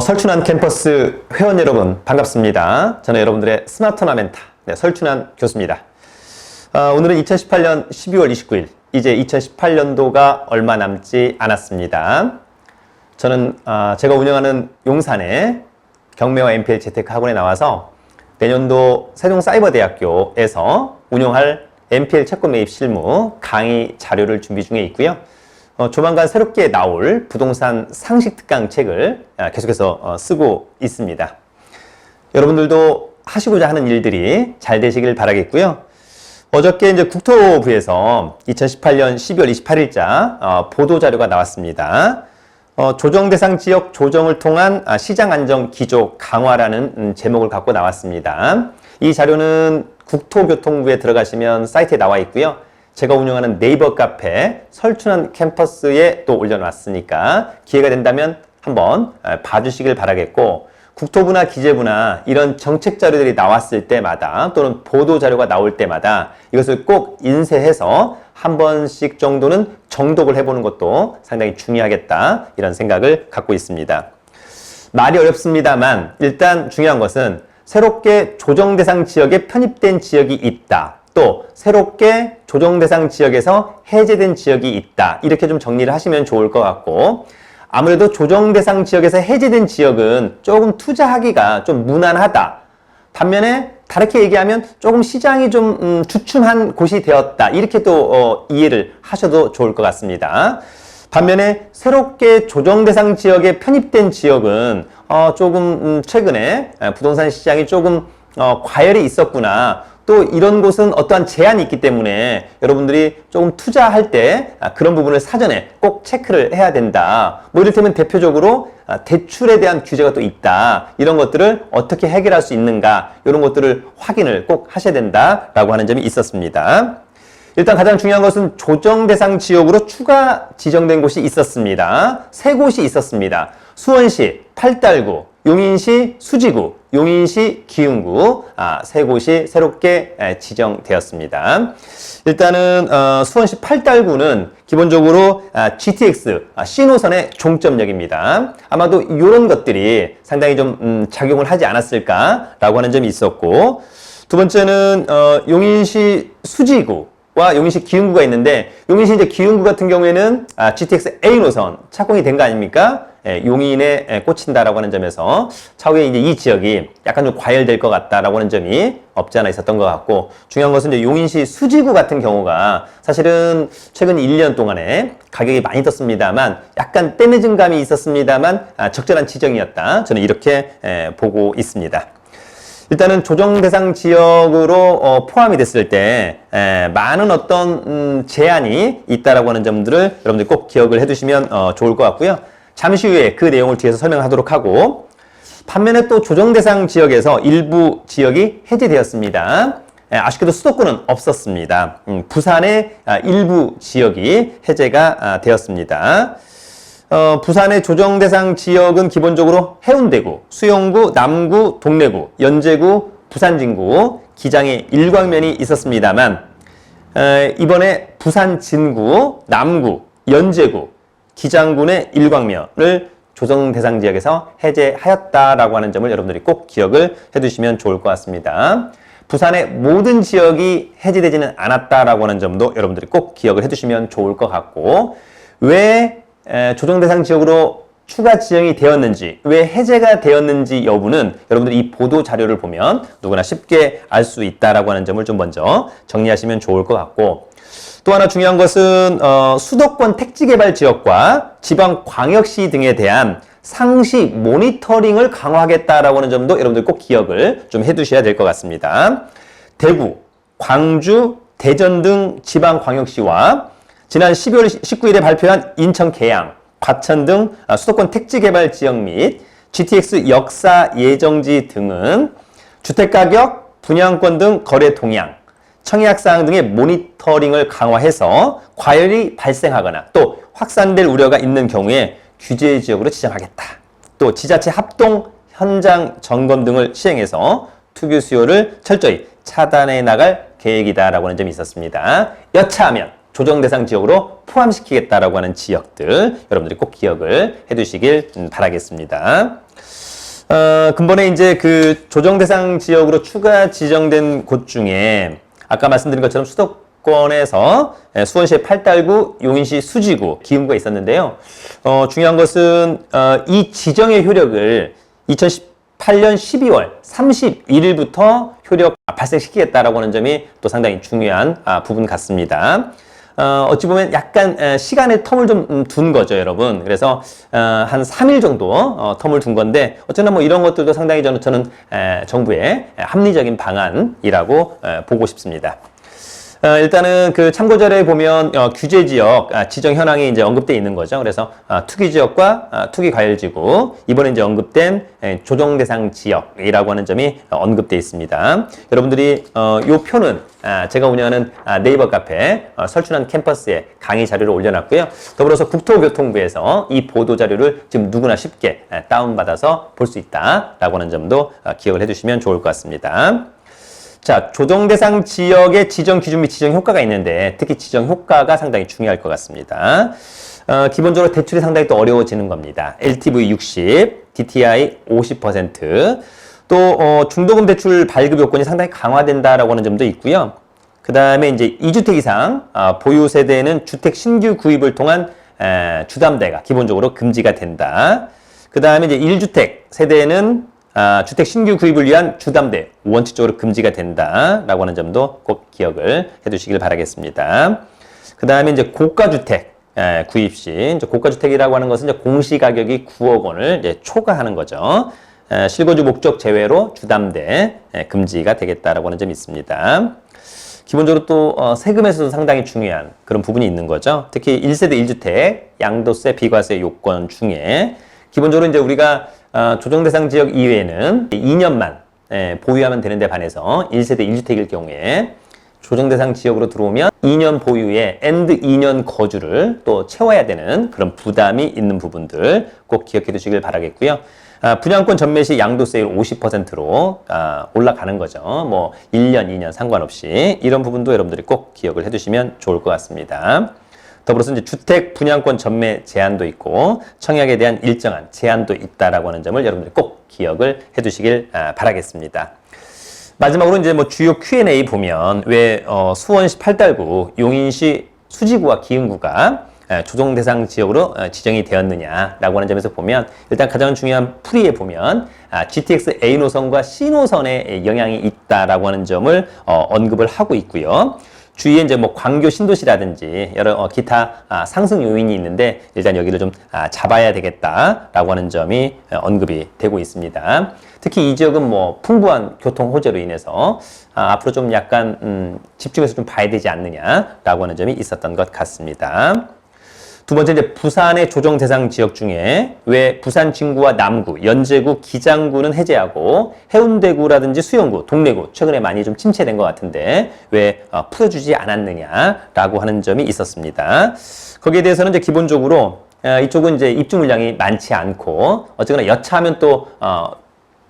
설춘환 캠퍼스 회원 여러분 반갑습니다. 저는 여러분들의 스마트 나멘타 설춘환 교수입니다. 오늘은 2018년 12월 29일 이제 2018년도가 얼마 남지 않았습니다. 저는 제가 운영하는 용산의 경매와 MPL 재테크 학원에 나와서 내년도 세종사이버대학교에서 운영할 MPL 채권 매입 실무 강의 자료를 준비 중에 있고요. 조만간 새롭게 나올 부동산 상식 특강 책을 계속해서 쓰고 있습니다. 여러분들도 하시고자 하는 일들이 잘 되시길 바라겠고요. 어저께 이제 국토부에서 2018년 12월 28일자 보도자료가 나왔습니다. 조정대상 지역 조정을 통한 시장 안정 기조 강화라는 제목을 갖고 나왔습니다. 이 자료는 국토교통부에 들어가시면 사이트에 나와 있고요. 제가 운영하는 네이버 카페 설춘환 캠퍼스에 또 올려놨으니까 기회가 된다면 한번 봐주시길 바라겠고, 국토부나 기재부나 이런 정책 자료들이 나왔을 때마다 또는 보도 자료가 나올 때마다 이것을 꼭 인쇄해서 한 번씩 정도는 정독을 해보는 것도 상당히 중요하겠다, 이런 생각을 갖고 있습니다. 말이 어렵습니다만 일단 중요한 것은 새롭게 조정대상 지역에 편입된 지역이 있다, 또 새롭게 조정대상 지역에서 해제된 지역이 있다, 이렇게 좀 정리를 하시면 좋을 것 같고, 아무래도 조정대상 지역에서 해제된 지역은 조금 투자하기가 좀 무난하다, 반면에 다르게 얘기하면 조금 시장이 좀 주춤한 곳이 되었다, 이렇게 또 이해를 하셔도 좋을 것 같습니다. 반면에 새롭게 조정대상 지역에 편입된 지역은 조금 최근에 부동산 시장이 조금 과열이 있었구나, 또 이런 곳은 어떠한 제한이 있기 때문에 여러분들이 조금 투자할 때 그런 부분을 사전에 꼭 체크를 해야 된다. 뭐 이를테면 대표적으로 대출에 대한 규제가 또 있다, 이런 것들을 어떻게 해결할 수 있는가, 이런 것들을 확인을 꼭 하셔야 된다라고 하는 점이 있었습니다. 일단 가장 중요한 것은 조정 대상 지역으로 추가 지정된 곳이 있었습니다. 세 곳이 있었습니다. 수원시 팔달구, 용인시 수지구, 용인시 기흥구, 세 곳이 새롭게 지정되었습니다. 일단은 수원시 팔달구는 기본적으로 GTX C노선의 종점역입니다. 아마도 이런 것들이 상당히 좀 작용을 하지 않았을까라고 하는 점이 있었고, 두 번째는 용인시 수지구 와 용인시 기흥구가 있는데, 용인시 이제 기흥구 같은 경우에는 GTX A 노선 착공이 된 거 아닙니까? 용인에 꽂힌다라고 하는 점에서 차후에 이제 이 지역이 약간 좀 과열될 것 같다라고 하는 점이 없지 않아 있었던 것 같고, 중요한 것은 이제 용인시 수지구 같은 경우가 사실은 최근 1년 동안에 가격이 많이 떴습니다만 약간 떼매진 감이 있었습니다만 적절한 지정이었다, 저는 이렇게 보고 있습니다. 일단은 조정 대상 지역으로 포함이 됐을 때 많은 어떤 제한이 있다라고 하는 점들을 여러분들 꼭 기억을 해두시면 좋을 것 같고요. 잠시 후에 그 내용을 뒤에서 설명하도록 하고, 반면에 또 조정 대상 지역에서 일부 지역이 해제되었습니다. 아쉽게도 수도권은 없었습니다. 부산의 일부 지역이 해제가 되었습니다. 부산의 조정대상 지역은 기본적으로 해운대구, 수영구, 남구, 동래구, 연제구, 부산진구, 기장의 일광면이 있었습니다만 이번에 부산 진구, 남구, 연제구, 기장군의 일광면을 조정대상 지역에서 해제하였다라고 하는 점을 여러분들이 꼭 기억을 해두시면 좋을 것 같습니다. 부산의 모든 지역이 해제되지는 않았다라고 하는 점도 여러분들이 꼭 기억을 해두시면 좋을 것 같고, 왜 조정대상 지역으로 추가 지정이 되었는지, 왜 해제가 되었는지 여부는 여러분들이 이 보도 자료를 보면 누구나 쉽게 알 수 있다라고 하는 점을 좀 먼저 정리하시면 좋을 것 같고, 또 하나 중요한 것은 수도권 택지개발 지역과 지방광역시 등에 대한 상시 모니터링을 강화하겠다라고 하는 점도 여러분들 꼭 기억을 좀 해두셔야 될 것 같습니다. 대구, 광주, 대전 등 지방광역시와 지난 12월 19일에 발표한 인천 계양, 과천 등 수도권 택지개발 지역 및 GTX 역사 예정지 등은 주택가격, 분양권 등 거래 동향, 청약사항 등의 모니터링을 강화해서 과열이 발생하거나 또 확산될 우려가 있는 경우에 규제 지역으로 지정하겠다. 또 지자체 합동 현장 점검 등을 시행해서 투기 수요를 철저히 차단해 나갈 계획이다라고 하는 점이 있었습니다. 여차하면 조정 대상 지역으로 포함시키겠다라고 하는 지역들 여러분들이 꼭 기억을 해두시길 바라겠습니다. 근본에 이제 그 조정 대상 지역으로 추가 지정된 곳 중에 아까 말씀드린 것처럼 수도권에서 수원시의 팔달구, 용인시 수지구, 기흥구가 있었는데요. 중요한 것은 이 지정의 효력을 2018년 12월 31일부터 효력 발생시키겠다라고 하는 점이 또 상당히 중요한 부분 같습니다. 어찌 보면 약간 시간의 텀을 좀 둔 거죠, 여러분. 그래서 한 3일 정도 텀을 둔 건데 어쩌나 뭐 이런 것들도 상당히 저는 정부의 합리적인 방안이라고 보고 싶습니다. 일단은 그 참고자료에 보면 규제 지역 지정 현황이 이제 언급되어 있는 거죠. 그래서 투기 지역과 투기 과열지구, 이번에 이제 언급된 조정 대상 지역이라고 하는 점이 언급되어 있습니다. 여러분들이 요 표는 제가 운영하는 네이버 카페 설춘환 캠퍼스에 강의 자료를 올려놨고요. 더불어서 국토교통부에서 이 보도 자료를 지금 누구나 쉽게 다운받아서 볼 수 있다라고 하는 점도 기억을 해주시면 좋을 것 같습니다. 자, 조정 대상 지역의 지정 기준 및 지정 효과가 있는데 특히 지정 효과가 상당히 중요할 것 같습니다. 기본적으로 대출이 상당히 또 어려워지는 겁니다. LTV 60, DTI 50%, 또 중도금 대출 발급 요건이 상당히 강화된다라고 하는 점도 있고요. 그 다음에 이제 2주택 이상 보유 세대는 주택 신규 구입을 통한 주담대가 기본적으로 금지가 된다. 그 다음에 이제 1주택 세대는 주택 신규 구입을 위한 주담대 원칙적으로 금지가 된다라고 하는 점도 꼭 기억을 해두시길 바라겠습니다. 그 다음에 이제 고가주택 구입 시 이제 고가주택이라고 하는 것은 이제 공시가격이 9억 원을 이제 초과하는 거죠. 실거주 목적 제외로 주담대 금지가 되겠다라고 하는 점이 있습니다. 기본적으로 또 세금에서도 상당히 중요한 그런 부분이 있는 거죠. 특히 1세대 1주택 양도세 비과세 요건 중에 기본적으로 이제 우리가 조정 대상 지역 이외에는 2년만 보유하면 되는데 반해서 1세대 1주택일 경우에 조정 대상 지역으로 들어오면 2년 보유에 and 2년 거주를 또 채워야 되는 그런 부담이 있는 부분들 꼭 기억해 두시길 바라겠고요. 분양권 전매 시 양도세율 50%로 올라가는 거죠. 뭐 1년, 2년 상관없이 이런 부분도 여러분들이 꼭 기억을 해두시면 좋을 것 같습니다. 더불어서 이제 주택 분양권 전매 제한도 있고 청약에 대한 일정한 제한도 있다라고 하는 점을 여러분들이 꼭 기억을 해두시길 바라겠습니다. 마지막으로 이제 뭐 주요 Q&A 보면 왜 수원시 팔달구, 용인시 수지구와 기흥구가 조정 대상 지역으로 지정이 되었느냐라고 하는 점에서 보면 일단 가장 중요한 풀이에 보면 GTX A 노선과 C 노선에 영향이 있다라고 하는 점을 언급을 하고 있고요. 주위에 이제 뭐 광교 신도시라든지 여러 기타 상승 요인이 있는데 일단 여기를 좀 잡아야 되겠다라고 하는 점이 언급이 되고 있습니다. 특히 이 지역은 뭐 풍부한 교통 호재로 인해서 앞으로 좀 약간 집중해서 좀 봐야 되지 않느냐라고 하는 점이 있었던 것 같습니다. 두 번째 이제 부산의 조정 대상 지역 중에 왜 부산 진구와 남구, 연제구, 기장구는 해제하고 해운대구라든지 수영구, 동래구 최근에 많이 좀 침체된 것 같은데 왜 풀어주지 않았느냐라고 하는 점이 있었습니다. 거기에 대해서는 이제 기본적으로 이쪽은 이제 입주 물량이 많지 않고 어쨌거나 여차하면 또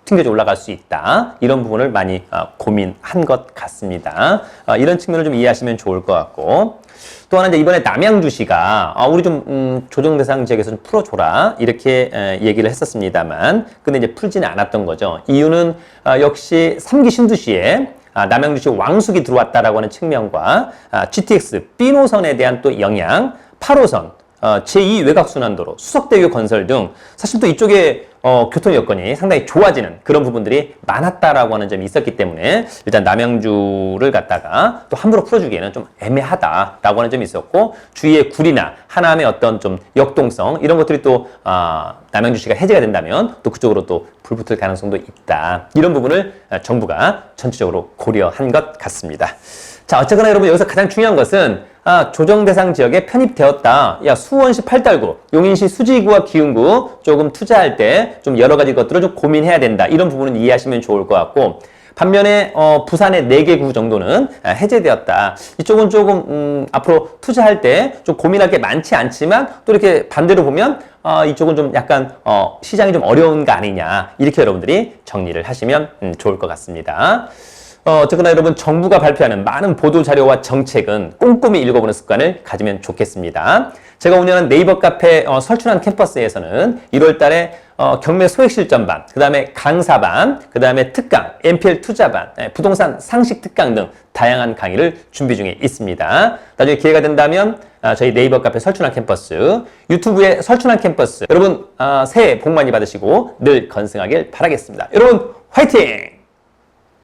튕겨져 올라갈 수 있다. 이런 부분을 많이 고민한 것 같습니다. 이런 측면을 좀 이해하시면 좋을 것 같고 또 하나 이제 이번에 남양주시가 우리 좀 조정 대상 지역에서 좀 풀어줘라 이렇게 얘기를 했었습니다만 근데 이제 풀지는 않았던 거죠. 이유는 역시 3기 신도시에 남양주시 왕숙이 들어왔다라고 하는 측면과 GTX B 노선에 대한 또 영향, 8호선 제2 외곽순환도로, 수석대교 건설 등 사실 또 이쪽에 교통 여건이 상당히 좋아지는 그런 부분들이 많았다라고 하는 점이 있었기 때문에 일단 남양주를 갖다가 또 함부로 풀어주기에는 좀 애매하다라고 하는 점이 있었고 주위에 구리나 하남의 어떤 좀 역동성 이런 것들이 또 남양주시가 해제가 된다면 또 그쪽으로 또 불붙을 가능성도 있다. 이런 부분을 정부가 전체적으로 고려한 것 같습니다. 자, 어쨌거나 여러분 여기서 가장 중요한 것은 조정 대상 지역에 편입되었다. 야, 수원시 팔달구, 용인시 수지구와 기흥구 조금 투자할 때 좀 여러 가지 것들을 좀 고민해야 된다. 이런 부분은 이해하시면 좋을 것 같고 반면에 부산의 4개 구 정도는 해제되었다. 이쪽은 조금 앞으로 투자할 때 좀 고민할 게 많지 않지만 또 이렇게 반대로 보면 이쪽은 좀 약간 시장이 좀 어려운 거 아니냐. 이렇게 여러분들이 정리를 하시면 좋을 것 같습니다. 어쨌거나 여러분 정부가 발표하는 많은 보도 자료와 정책은 꼼꼼히 읽어보는 습관을 가지면 좋겠습니다. 제가 운영하는 네이버 카페 설춘한 캠퍼스에서는 1월 달에 경매 소액 실전반, 그 다음에 강사반, 그 다음에 특강, MPL 투자반, 부동산 상식 특강 등 다양한 강의를 준비 중에 있습니다. 나중에 기회가 된다면 저희 네이버 카페 설춘한 캠퍼스, 유튜브에 설춘한 캠퍼스, 여러분 새해 복 많이 받으시고 늘 건승하길 바라겠습니다. 여러분 화이팅!